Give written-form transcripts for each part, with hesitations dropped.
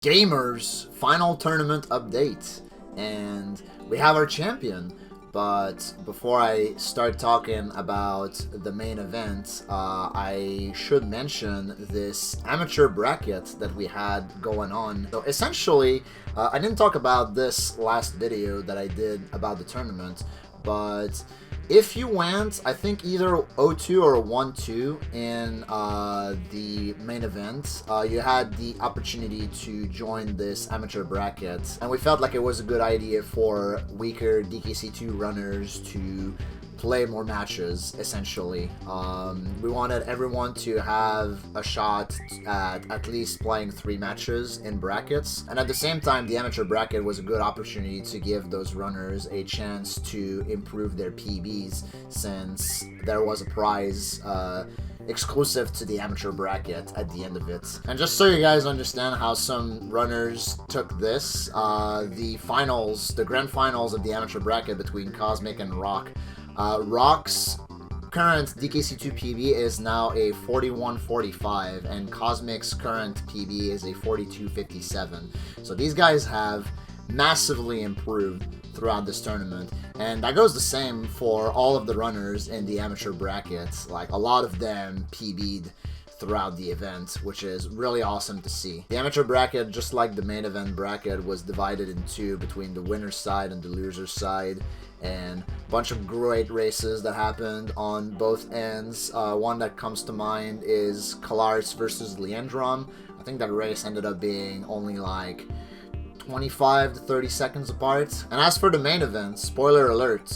Gamers final tournament update, and we have our champion. But before I start talking about the main event, I should mention this amateur bracket that we had going on. So essentially, I didn't talk about this last video that I did about the tournament, but if you went, I think either 0-2 or 1-2 in the main event, you had the opportunity to join this amateur bracket. And we felt like it was a good idea for weaker DKC2 runners to play more matches, essentially. We wanted everyone to have a shot at least playing 3 matches in brackets. And at the same time, the amateur bracket was a good opportunity to give those runners a chance to improve their PBs, since there was a prize exclusive to the amateur bracket at the end of it. And just so you guys understand how some runners took this, the grand finals of the amateur bracket between Cosmic and Rock. Rock's current DKC2 PB is now a 41.45, and Cosmic's current PB is a 42.57. So these guys have massively improved throughout this tournament, and that goes the same for all of the runners in the amateur brackets. Like, a lot of them PB'd throughout the event, which is really awesome to see. The amateur bracket, just like the main event bracket, was divided in two between the winner's side and the loser's side, and a bunch of great races that happened on both ends. One that comes to mind is Kalaris versus Leandron. I think that race ended up being only like 25 to 30 seconds apart. And as for the main event, spoiler alert,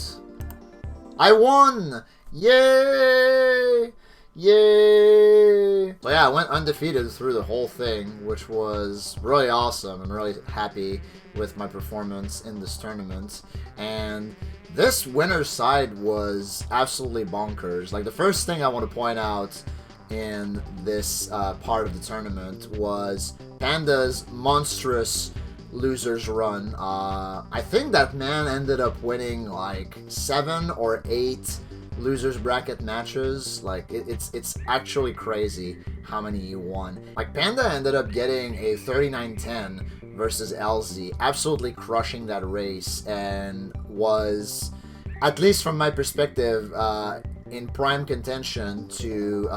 I won! Yay! Yay! So yeah, I went undefeated through the whole thing, which was really awesome. I'm really happy with my performance in this tournament. And this winner's side was absolutely bonkers. Like, the first thing I want to point out in this part of the tournament was Panda's monstrous loser's run. I think that man ended up winning like 7 or 8 losers bracket matches. Like, it's actually crazy how many he won. Like, Panda ended up getting a 39-10 versus LZ, absolutely crushing that race, and was, at least from my perspective, in prime contention to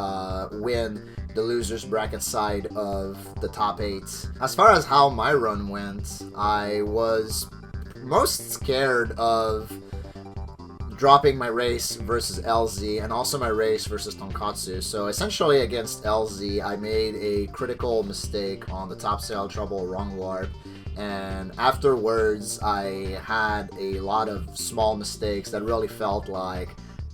win the losers bracket side of the top 8. As far as how my run went, I was most scared of dropping my race versus LZ, and also my race versus Tonkatsu. So essentially against LZ, I made a critical mistake on the topsail trouble wrong warp, and afterwards I had a lot of small mistakes that really felt like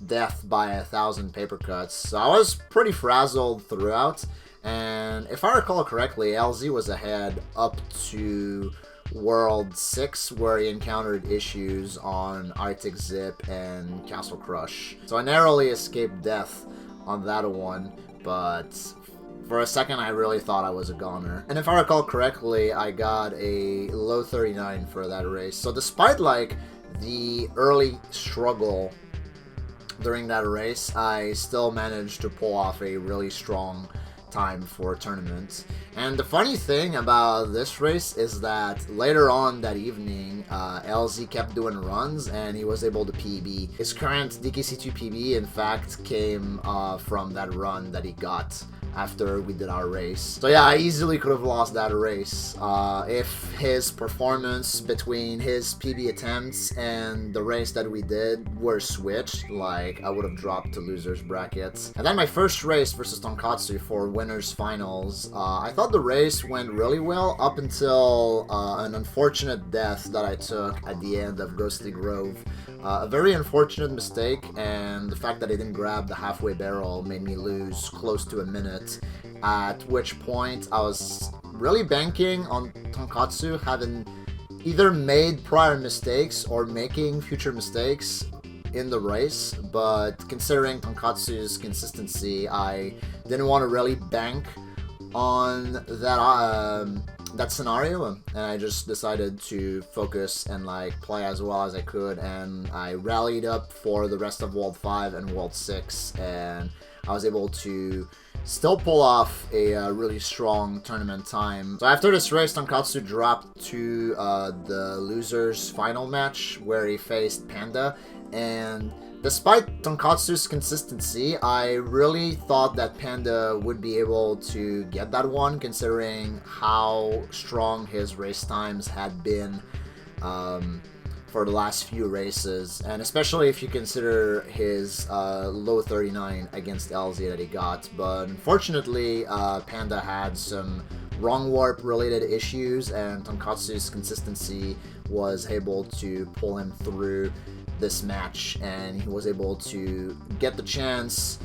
death by 1,000 paper cuts. So I was pretty frazzled throughout, and if I recall correctly, LZ was ahead up to World 6, where he encountered issues on Arctic Zip and Castle Crush. So I narrowly escaped death on that one, but for a second I really thought I was a goner. And if I recall correctly, I got a low 39 for that race. So despite like the early struggle during that race, I still managed to pull off a really strong time for tournaments. And the funny thing about this race is that later on that evening, LZ kept doing runs and he was able to PB. His current DKC2 PB, in fact, came from that run that he got after we did our race. So yeah, I easily could have lost that race if his performance between his PB attempts and the race that we did were switched. Like, I would have dropped to losers brackets. And then my first race versus Tonkatsu for winners finals, I thought the race went really well up until an unfortunate death that I took at the end of Ghostly Grove. A very unfortunate mistake, and the fact that I didn't grab the halfway barrel made me lose close to a minute, at which point I was really banking on Tonkatsu having either made prior mistakes or making future mistakes in the race. But considering Tonkatsu's consistency, I didn't want to really bank on that scenario, and I just decided to focus and like play as well as I could, and I rallied up for the rest of World 5 and World 6, and I was able to still pull off a really strong tournament time. So after this race, Tonkatsu dropped to the losers final match where he faced Panda, and despite Tonkatsu's consistency, I really thought that Panda would be able to get that one, considering how strong his race times had been for the last few races, and especially if you consider his low 39 against LZ that he got. But unfortunately, Panda had some wrong warp related issues, and Tonkatsu's consistency was able to pull him through this match, and he was able to get the chance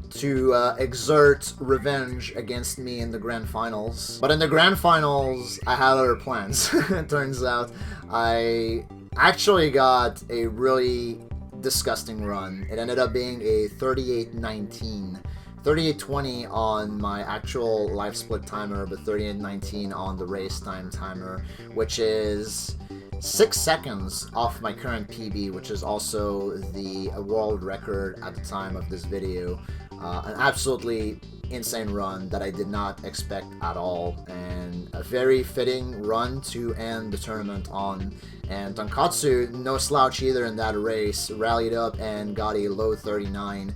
to exert revenge against me in the grand finals. But in the grand finals, I had other plans. It turns out I actually got a really disgusting run. It ended up being a 38-19. 38-20 on my actual life split timer, but 38-19 on the race time timer, which is 6 seconds off my current PB, which is also the world record at the time of this video. An absolutely insane run that I did not expect at all, and a very fitting run to end the tournament on. And Tonkatsu, no slouch either in that race, rallied up and got a low 39.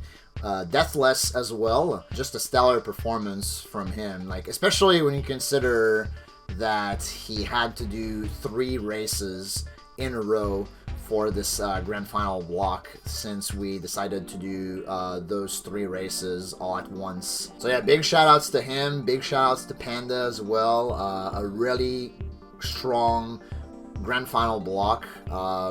Deathless as well. Just a stellar performance from him, like, especially when you consider that he had to do 3 races in a row for this grand final block, since we decided to do those 3 races all at once. So yeah, big shout outs to him, big shout outs to Panda as well. A really strong grand final block.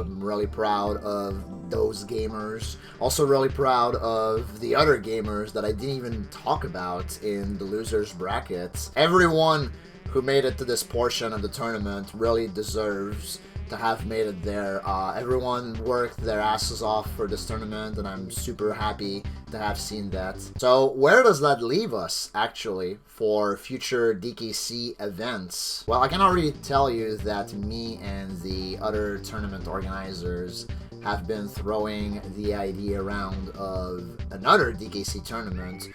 Really proud of those gamers. Also really proud of the other gamers that I didn't even talk about in the losers bracket. Everyone who made it to this portion of the tournament really deserves to have made it there. Everyone worked their asses off for this tournament, and I'm super happy to have seen that. So where does that leave us, actually, for future Dkc events? Well, I can already tell you that me and the other tournament organizers have been throwing the idea around of another Dkc tournament.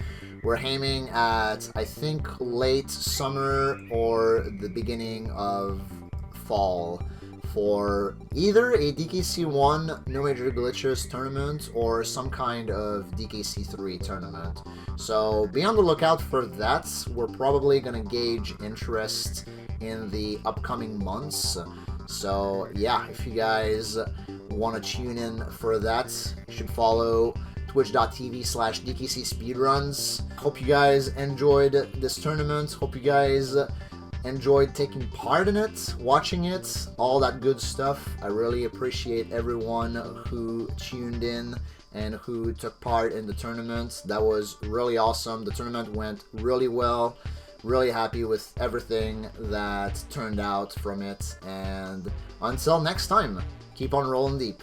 We're aiming at, I think, late summer or the beginning of fall for either a Dkc 1 No Major Glitches tournament or some kind of Dkc 3 tournament. So be on the lookout for that. We're probably going to gauge interest in the upcoming months. So yeah, if you guys want to tune in for that, you should follow twitch.tv/DKC Speedruns. Hope you guys enjoyed this tournament. Hope you guys enjoyed taking part in it, watching it, all that good stuff. I really appreciate everyone who tuned in and who took part in the tournament. That was really awesome. The tournament went really well. Really happy with everything that turned out from it. And until next time, keep on rolling deep.